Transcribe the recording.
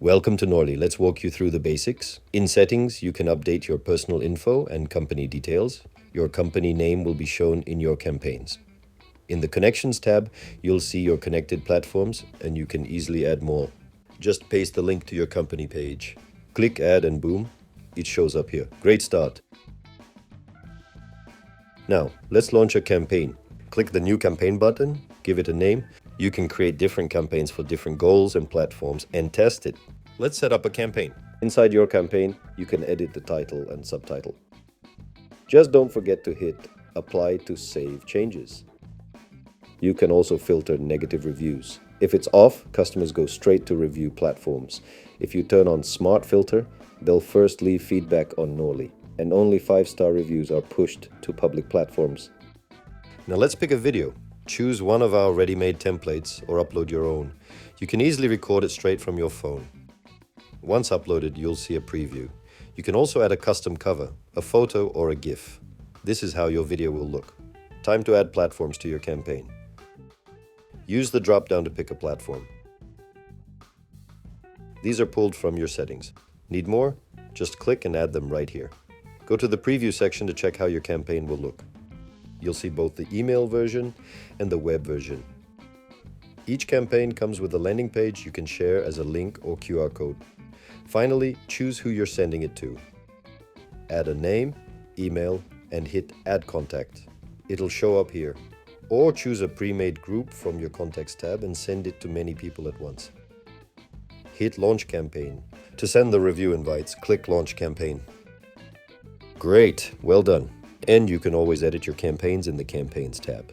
Welcome to Norley. Let's walk you through the basics. In settings, you can update your personal info and company details. Your company name will be shown in your campaigns. In the Connections tab, you'll see your connected platforms and you can easily add more. Just paste the link to your company page. Click Add and boom, it shows up here. Great start. Now, let's launch a campaign. Click the New Campaign button, give it a name. You can create different campaigns for different goals and platforms and test it. Let's set up a campaign. Inside your campaign, you can edit the title and subtitle. Just don't forget to hit Apply to save changes. You can also filter negative reviews. If it's off, customers go straight to review platforms. If you turn on Smart Filter, they'll first leave feedback on Norley, and only 5-star reviews are pushed to public platforms. Now let's pick a video. Choose one of our ready-made templates or upload your own. You can easily record it straight from your phone. Once uploaded, you'll see a preview. You can also add a custom cover, a photo or a GIF. This is how your video will look. Time to add platforms to your campaign. Use the drop-down to pick a platform. These are pulled from your settings. Need more? Just click and add them right here. Go to the preview section to check how your campaign will look. You'll see both the email version and the web version. Each campaign comes with a landing page you can share as a link or QR code. Finally, choose who you're sending it to. Add a name, email, and hit Add Contact. It'll show up here. Or choose a pre-made group from your Contacts tab and send it to many people at once. Hit Launch Campaign. To send the review invites, click Launch Campaign. Great, well done. And you can always edit your campaigns in the Campaigns tab.